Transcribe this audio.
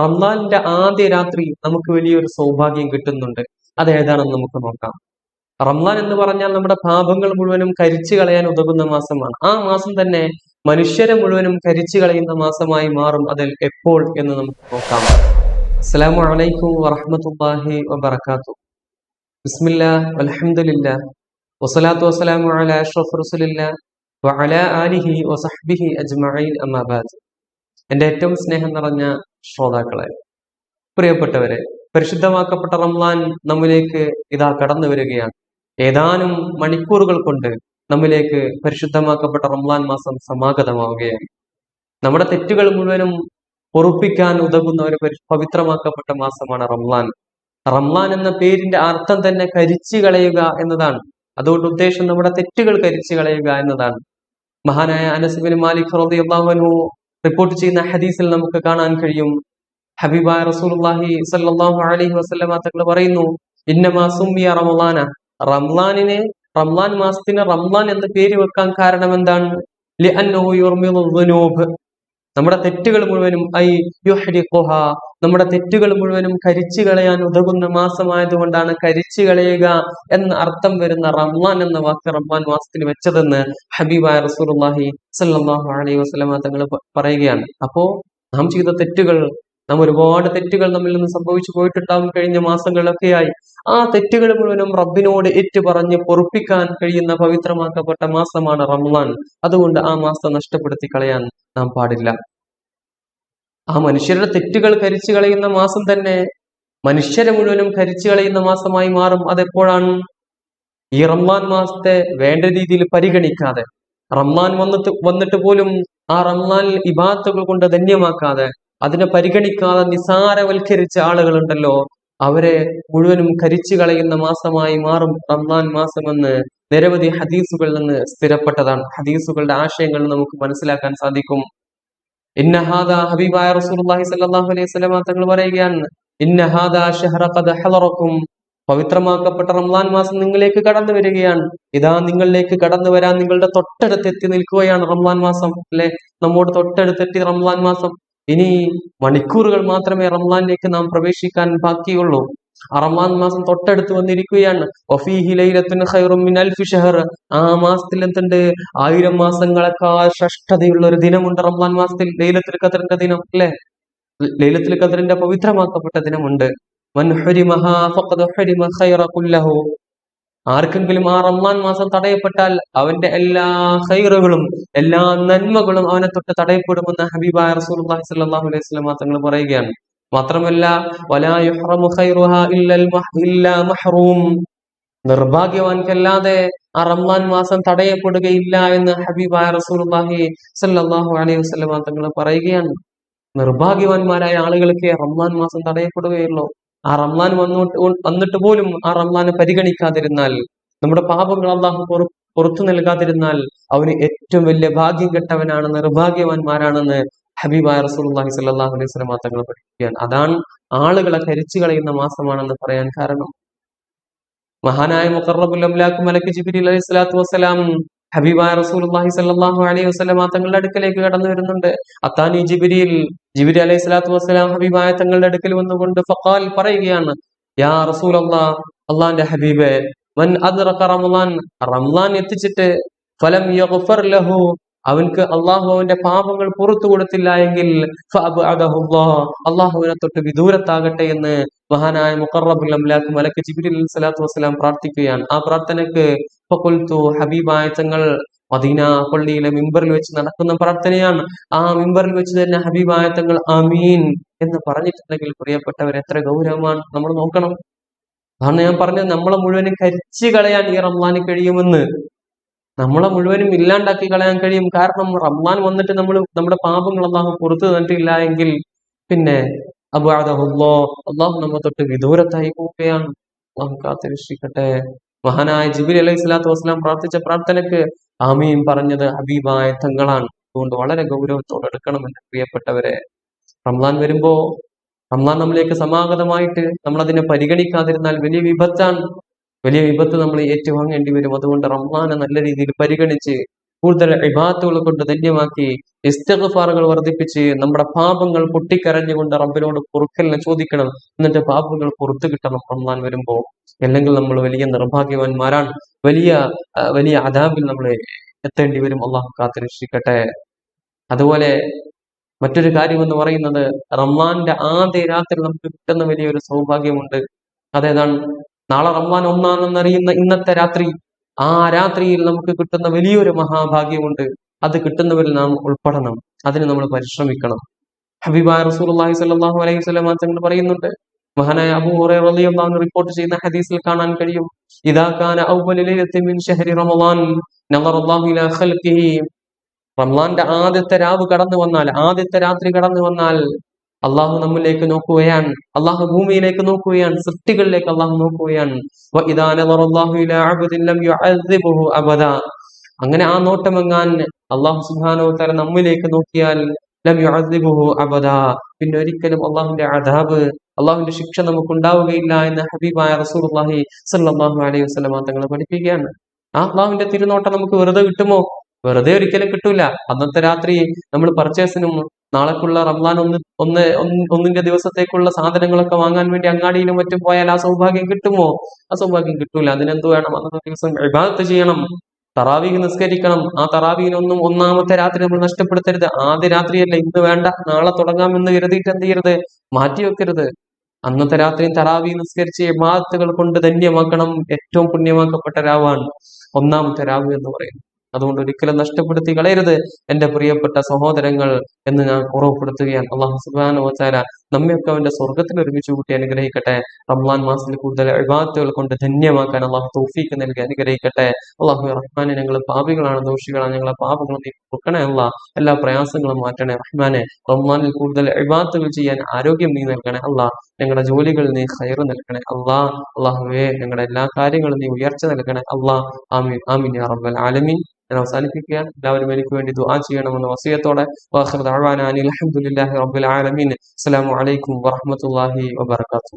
റംസാനിന്റെ ആദ്യ രാത്രി നമുക്ക് വലിയൊരു സൗഭാഗ്യം കിട്ടുന്നുണ്ട്. അത് ഏതാണെന്ന് നമുക്ക് നോക്കാം. റംസാൻ എന്ന് പറഞ്ഞാൽ നമ്മുടെ പാപങ്ങൾ മുഴുവനും കരിച്ചു കളയാൻ ഉതകുന്ന മാസമാണ്. ആ മാസം തന്നെ മനുഷ്യരെ മുഴുവനും കരിച്ചു കളയുന്ന മാസമായി മാറും. അതിൽ എപ്പോൾ എന്ന് നമുക്ക് നോക്കാം. അസ്സലാമു അലൈക്കും വറഹ്മത്തുള്ളാഹി വബറകാതുഹു. ബിസ്മില്ലാഹ് വൽഹംദുലില്ലാഹ് വസ്സലാത്തു വസ്സലാമു അലാ അഷ്റഫി റസൂലില്ലാഹ് വഅലാ ആലിഹി വസഹ്ബിഹി അജ്മഈൻ അമ്മാ ബഅദ്. എന്റെ ഏറ്റവും സ്നേഹം നിറഞ്ഞ ശ്രോതാക്കളെ, പ്രിയപ്പെട്ടവരെ, പരിശുദ്ധമാക്കപ്പെട്ട റംസാൻ നമ്മിലേക്ക് ഇതാ കടന്നു വരികയാണ്. ഏതാനും മണിക്കൂറുകൾ കൊണ്ട് നമ്മിലേക്ക് പരിശുദ്ധമാക്കപ്പെട്ട റംസാൻ മാസം സമാഗതമാവുകയാണ്. നമ്മുടെ തെറ്റുകൾ മുഴുവനും പൊറുപ്പിക്കാൻ ഉതകുന്ന ഒരു പവിത്രമാക്കപ്പെട്ട മാസമാണ് റംസാൻ. റംസാൻ എന്ന പേരിന്റെ അർത്ഥം തന്നെ കരിച്ചു കളയുക എന്നതാണ്. അതുകൊണ്ട് ഉദ്ദേശം നമ്മുടെ തെറ്റുകൾ കരിച്ചു കളയുക എന്നതാണ്. മഹാനായ അനസ് ബിൻ മാലിക് റളിയല്ലാഹു അൻഹു റിപ്പോർട്ട് ചെയ്യുന്ന ഹദീസിൽ നമുക്ക് കാണാൻ കഴിയും, ഹബീബായ റസൂലുള്ളാഹി സ്വല്ലല്ലാഹു അലൈഹി വസല്ലമ തങ്ങൾ പറയുന്നു, ഇന്നമാ സുമ്മിയ റമളാന, റംസാൻ മാസത്തിന് റംസാൻ എന്ന് പേര് വെക്കാൻ കാരണം എന്താണ്? ലിഅന്നഹു യുർമിദു ദുനൂബ്, നമ്മുടെ തെറ്റുകൾ മുഴുവനും നമ്മുടെ തെറ്റുകൾ മുഴുവനും കരിച്ചു കളയാൻ ഉതകുന്ന മാസമായതുകൊണ്ടാണ് കരിച്ചു കളയുക എന്ന അർത്ഥം വരുന്ന റംസാൻ എന്ന വാക്ക് റംസാൻ മാസത്തിന് വെച്ചതെന്ന് ഹബീബായ റസൂലുള്ളാഹി സ്വല്ലല്ലാഹു അലൈഹി വസല്ലമ തങ്ങൾ പറയുകയാണ്. അപ്പോ നാം ചെയ്ത തെറ്റുകൾ, നാം ഒരുപാട് തെറ്റുകൾ നമ്മിൽ നിന്ന് സംഭവിച്ചു പോയിട്ടുണ്ടാവും കഴിഞ്ഞ മാസങ്ങളിലൊക്കെയായി. ആ തെറ്റുകൾ മുഴുവനും റബ്ബിനോട് ഏറ്റുപറഞ്ഞ് പൊറുപ്പിക്കാൻ കഴിയുന്ന പവിത്രമാക്കപ്പെട്ട മാസമാണ് റംസാൻ. അതുകൊണ്ട് ആ മാസം നഷ്ടപ്പെടുത്തി കളയാൻ നാം പാടില്ല. ആ മനുഷ്യരുടെ തെറ്റുകൾ കരിച്ചു കളയുന്ന മാസം തന്നെ മനുഷ്യരെ മുഴുവനും കരിച്ചു കളയുന്ന മാസമായി മാറും. അതെപ്പോഴാണ്? ഈ റംസാൻ മാസത്തെ വേണ്ട രീതിയിൽ പരിഗണിക്കാതെ, റംസാൻ വന്നിട്ട് പോലും ആ റംസാൻ ഇബാദത്തുകൾ കൊണ്ട് ധന്യമാക്കാതെ, അതിനെ പരിഗണിക്കാതെ നിസാരവൽക്കരിച്ച ആളുകളുണ്ടല്ലോ, അവരെ മുഴുവനും കരിച്ചു കളയുന്ന മാസമായി മാറും റംസാൻ മാസമെന്ന് നിരവധി ഹദീസുകളിൽ നിന്ന് സ്ഥിരപ്പെട്ടതാണ്. ഹദീസുകളുടെ ആശയങ്ങൾ നമുക്ക് മനസ്സിലാക്കാൻ സാധിക്കും. ഇന്ന ഹാദാ, ഹബീബായ റസൂലുള്ളാഹി സ്വല്ലല്ലാഹു അലൈഹി വസല്ലമ തങ്ങൾ പറയുകയാണ്, ഇന്ന ഹാദാ ശഹ്റ ഖദ് ഹളറക്കും, പവിത്രമാക്കപ്പെട്ട റംസാൻ മാസം നിങ്ങളിലേക്ക് കടന്നു വരികയാണ്. ഇതാ നിങ്ങളിലേക്ക് കടന്നു വരാൻ നിങ്ങളുടെ തൊട്ടടുത്തെത്തി നിൽക്കുകയാണ് റംസാൻ മാസം. അല്ലെ, നമ്മോട് തൊട്ടടുത്തെത്തി റംസാൻ മാസം. ഇനി മണിക്കൂറുകൾ മാത്രമേ റംസാനിലേക്ക് നാം പ്രവേശിക്കാൻ ബാക്കിയുള്ളൂ. റമദാൻ മാസം തൊട്ടടുത്ത് വന്നിരിക്കുകയാണ്. വഫീഹി ലൈലത്തുൻ ഖൈറും മിൻ അൽഫി ഷഹർ, ആ മാസത്തിൽ എന്തുണ്ട്? 1000 മാസങ്ങളെക്കാൾ ശ്രേഷ്ഠതയുള്ള ഒരു ദിനമുണ്ട് റമദാൻ മാസത്തിൽ. ലൈലത്തുൽ ഖദ്റിന്റെ ദിനം, അല്ലെ, ലൈലത്തുൽ ഖദ്റിന്റെ പവിത്രമാക്കപ്പെട്ട ദിനമുണ്ട്. മൻ ഹുരിമഹാ ഫഖദ് ഹുരിമ ഖൈറ കുല്ലഹു, ആർക്കെങ്കിലും ആ റമദാൻ മാസം തടയപ്പെട്ടാൽ അവന്റെ എല്ലാ ഖൈറുകളും എല്ലാ നന്മകളും അവനെ തൊട്ട് തടയപ്പെടുമെന്ന് ഹബീബായ റസൂലുള്ളാഹി സ്വല്ലല്ലാഹു അലൈഹി വസല്ലം തങ്ങൾ പറയുകയാണ്. മാത്രമല്ല, വലാ യുഹ്റമു ഖൈറുഹാ ഇല്ലാ മഹ്റൂം, നിർഭാഗ്യവാൻക്കല്ലാതെ ആ റംസാൻ മാസം തടയപ്പെടുകയില്ല എന്ന് ഹബീബായ റസൂലുള്ളാഹി സ്വല്ലല്ലാഹു അലൈഹി വസല്ലം തങ്ങൾ പറയുകയാണ്. നിർഭാഗ്യവാന്മാരായ ആളുകൾക്ക് റംസാൻ മാസം തടയപ്പെടുകയുള്ളൂ. ആ റംസാൻ വന്നിട്ട് പോലും ആ റംസാനെ പരിഗണിക്കാതിരുന്നാൽ, നമ്മുടെ പാപങ്ങൾ അല്ലാഹു പുറത്തു നൽകാതിരുന്നാൽ അവന് ഏറ്റവും വലിയ ഭാഗ്യം കെട്ടവനാണ്, നിർഭാഗ്യവാന്മാരാണെന്ന് ഹബീബായ റസൂലുള്ളാഹി സ്വല്ലല്ലാഹു അലൈഹി വസല്ലം തങ്ങൾ പഠിപ്പിക്കുകയാണ്. അതാണ് ആളുകളെ കരിച്ചു കളയുന്ന മാസമാണെന്ന് പറയാൻ കാരണം. മഹാനായ മുഖറബുൽ അംലാഖ് മലക്ക് ജിബ്രീൽ അലൈഹി സ്വലാത്തു വസ്സലാം ഹബീബായ റസൂലുള്ളാഹി സ്വല്ലല്ലാഹു അലൈഹി വസല്ലം തങ്ങളുടെ അടുക്കലേക്ക് കടന്നു വരുന്നുണ്ട്. അത്താനി ജിബ്രീൽ അലൈഹി സ്വലാത്തു വസ്സലാം ഹബീബായ തങ്ങളുടെ അടുക്കൽ വന്നുകൊണ്ട് ഫഖാൽ പറയുകയാണ്, യാ റസൂലല്ലാഹ്, അള്ളാന്റെ ഹബീബേ, മൻ അദ്റക റമളാൻ, റംസാൻ എത്തിച്ചിട്ട് ഫലം യഗ്ഫർ ലഹു, അവൻക്ക് അള്ളാഹു അവന്റെ പാപങ്ങൾ പുറത്തു കൊടുത്തില്ല എങ്കിൽ അള്ളാഹു അവനെ തൊട്ട് വിദൂരത്താകട്ടെ എന്ന് മഹാനായ മുഖറബുൽ അംലാഖ് മലക്ക് ജിബ്രീൽ അലൈഹി സ്വലാത്തു വസ്സലാം പ്രാർത്ഥിക്കുകയാണ്. ആ പ്രാർത്ഥനക്ക് ഫഖുൽതു, ഹബീബായ തങ്ങൾ മദീന പള്ളിയിലെ മിമ്പറിൽ വെച്ച് നടക്കുന്ന പ്രാർത്ഥനയാണ്. ആ മിമ്പറിൽ വെച്ച് തന്നെ ഹബീബായ തങ്ങൾ ആമീൻ എന്ന് പറഞ്ഞിട്ടുണ്ടെങ്കിൽ പ്രിയപ്പെട്ടവർ, എത്ര ഗൗരവമാണ് നമ്മൾ നോക്കണം. അതാണ് ഞാൻ പറഞ്ഞത്, നമ്മളെ മുഴുവനും കരിച്ചു കളയാൻ ഈ റംസാന് കഴിയുമെന്ന്. നമ്മളെ മുഴുവനും ഇല്ലാണ്ടാക്കി കളയാൻ കഴിയും. കാരണം റംസാൻ വന്നിട്ട് നമ്മുടെ പാപങ്ങൾ അള്ളാഹു പുറത്തു തന്നിട്ടില്ല എങ്കിൽ പിന്നെ അള്ളാഹു നമ്മെ തൊട്ട് വിദൂരത്തായി പോവുകയാണ്. അള്ളാഹു കാത്തിരക്ഷിക്കട്ടെ. മഹാനായ ജിബ്രീൽ അലൈഹി സ്വലാത്തു വസ്സലാം പ്രാർത്ഥിച്ച പ്രാർത്ഥനക്ക് ആമീൻ പറഞ്ഞത് ഹബീബായ തങ്ങളാണ്. അതുകൊണ്ട് വളരെ ഗൗരവത്തോടെ എടുക്കണമെന്ന് പ്രിയപ്പെട്ടവരെ. റംസാൻ വരുമ്പോ, റംസാൻ നമ്മിലേക്ക് സമാഗതമായിട്ട് നമ്മൾ അതിനെ പരിഗണിക്കാതിരുന്നാൽ വലിയ വിപത്താണ്. വലിയ വിപത്ത് നമ്മൾ ഏറ്റുവാങ്ങേണ്ടി വരും. അതുകൊണ്ട് റംസാനെ നല്ല രീതിയിൽ പരിഗണിച്ച് കൂടുതൽ ഇബാദത്തുകൾ കൊണ്ട് ധന്യമാക്കി ഇസ്തിഗ്ഫാറുകൾ വർദ്ധിപ്പിച്ച് നമ്മുടെ പാപങ്ങൾ പൊട്ടിക്കരഞ്ഞുകൊണ്ട് റബ്ബിനോട് പൊറുക്കലിനെ ചോദിക്കണം. എന്നിട്ട് പാപങ്ങൾ പുറത്തു കിട്ടണം റമദാൻ വരുമ്പോ. അല്ലെങ്കിൽ നമ്മൾ വലിയ നിർഭാഗ്യവാന്മാരാണ്. വലിയ വലിയ അദാബിൽ നമ്മൾ എത്തേണ്ടി വരും. അള്ളാഹു കാത്തുരക്ഷിക്കട്ടെ. അതുപോലെ മറ്റൊരു കാര്യം എന്ന് പറയുന്നത്, റമദാന്റെ ആദ്യ രാത്രി നമുക്ക് കിട്ടുന്ന വലിയൊരു സൗഭാഗ്യമുണ്ട്. അതേതാണ്? നാളെ റമദാൻ ഒന്നാണെന്നറിയുന്ന ഇന്നത്തെ രാത്രി, ആ രാത്രിയിൽ നമുക്ക് കിട്ടുന്ന വലിയൊരു മഹാഭാഗ്യമുണ്ട്. അത് കിട്ടുന്നവരിൽ നാം ഉൾപ്പെടണം. അതിന് നമ്മൾ പരിശ്രമിക്കണം. ഹബീബായ റസൂലുള്ളാഹി സ്വല്ലല്ലാഹു അലൈഹി വസല്ലം തങ്ങൾ പറയുന്നുണ്ട്, മഹാനായ അബൂ ഹുറൈറ റളിയല്ലാഹു അൻഹു റിപ്പോർട്ട് ചെയ്യുന്ന ഹദീസിൽ കാണാൻ കഴിയും, ഇദാ കാന അവ്വലു ലൈലത്തിൻ മിൻ ശഹ്രി റമളാൻ നളറല്ലാഹു ഇലാ ഖൽഖിഹി. റമളാന്റെ ആദ്യത്തെ രാവ് കടന്നു വന്നാൽ, ആദ്യത്തെ രാത്രി കടന്നു വന്നാൽ അള്ളാഹു നമ്മിലേക്ക് നോക്കുകയാണ്. അള്ളാഹു ഭൂമിയിലേക്ക് നോക്കുകയാണ്. സൃഷ്ടികളിലേക്ക് അള്ളാഹു നോക്കുകയാണ്. വഇദാ നളറല്ലാഹു ഇലാ അബ്ദിൻ ലം യുഅദ്ദിബുഹു അബദാ. അങ്ങനെ ആ നോട്ടമെങ്ങാൻ അള്ളാഹു സുബ്ഹാനഹു വ തആല നമ്മിലേക്ക് നോക്കിയാൽ ലം യുഅദ്ദിബുഹു അബദാ, പിന്നെ ഒരിക്കലും അള്ളാഹുവിന്റെ അദാബ്, അള്ളാഹുവിന്റെ ശിക്ഷ നമുക്ക് ഉണ്ടാവുകയില്ല എന്ന് ഹബീബായ റസൂലുള്ളാഹി സ്വല്ലല്ലാഹു അലൈഹി വസല്ലം തങ്ങൾ പഠിപ്പിക്കുകയാണ്. ആ അള്ളാഹുവിന്റെ തിരുനോട്ടം നമുക്ക് വെറുതെ കിട്ടുമോ? വെറുതെ ഒരിക്കലും കിട്ടൂല. അന്നത്തെ രാത്രി നമ്മൾ പർച്ചേസിനും നാളേക്കുള്ള റമദാൻ ഒന്നിന്റെ ദിവസത്തേക്കുള്ള സാധനങ്ങളൊക്കെ വാങ്ങാൻ വേണ്ടി അങ്ങാടിയിലും മറ്റും പോയാൽ ആ സൗഭാഗ്യം കിട്ടുമോ? ആ സൗഭാഗ്യം കിട്ടൂല. അതിനെന്ത് വേണം? അന്നത്തെ ദിവസം ഇബാദത്ത് ചെയ്യണം, തറാവീഹ് നിസ്കരിക്കണം. ആ തറാവീഹിനൊന്നും ഒന്നാമത്തെ രാത്രി നമ്മൾ നഷ്ടപ്പെടുത്തരുത്. ആദ്യ രാത്രിയല്ല, ഇന്ന് വേണ്ട, നാളെ തുടങ്ങാമെന്ന് കരുതിയിട്ട് എന്ത് ചെയ്യരുത്? മാറ്റിവെക്കരുത്. അന്നത്തെ രാത്രിയും തറാവീഹ് നിസ്കരിച്ച് ഇബാദത്തുകൾ കൊണ്ട് ധന്യമാക്കണം. ഏറ്റവും പുണ്യമാക്കപ്പെട്ട രാവാണ് ഒന്നാമത്തെ രാവ് എന്ന് പറയുന്നത്. അതുകൊണ്ട് ഒരിക്കലും നഷ്ടപ്പെടുത്തി കളയരുത് എന്റെ പ്രിയപ്പെട്ട സഹോദരങ്ങൾ എന്ന് ഞാൻ ഓർമ്മപ്പെടുത്തുകയാണ്. അള്ളാഹു സുബ്ഹാനഹു വ തആല നമ്മയൊക്കെ അവന്റെ സ്വർഗത്തിൽ ഒരുമിച്ച് കൂട്ടി അനുഗ്രഹിക്കട്ടെ. റമളാൻ മാസത്തിൽ കൂടുതൽ ഇബാദത്തുകൾ കൊണ്ട് ധന്യമാക്കാൻ അള്ളാഹു തൗഫീഖ് നൽകി അനുഗ്രഹിക്കട്ടെ. അള്ളാഹു റഹ്മാനെ, ഞങ്ങൾ പാപികളാണ്, ദോഷികളാണ്. ഞങ്ങളെ പാപങ്ങൾ നീ പൊറുക്കണേ അല്ലാ. എല്ലാ പ്രയാസങ്ങളും മാറ്റണേ റഹ്മാനെ. റമളാനിൽ കൂടുതൽ ഇബാദത്തുകൾ ചെയ്യാൻ ആരോഗ്യം നീ നൽകണേ അല്ലാ. ഞങ്ങളുടെ ജോലികൾ നീ ഖൈർ നൽകണേ അല്ലാ. അള്ളാഹുവേ, ഞങ്ങളുടെ എല്ലാ കാര്യങ്ങളും നീ ഉയർച്ച നൽകണേ അല്ലാ. ആമീൻ ആമീൻ യാ റബ്ബൽ ആലമീൻ. ഞാൻ അവസാനിപ്പിക്കുകയാണ്. എല്ലാവരും എനിക്ക് വേണ്ടി ദുആ ചെയ്യണമെന്ന വസിയത്തോടെ വാഖിറു ദഅവാനാ അനിൽ ഹംദുലില്ലാഹി റബ്ബിൽ ആലമീൻ. അസ്സലാമു അലൈക്കും വറഹ്മത്തുള്ളാഹി വബറകാതുഹു.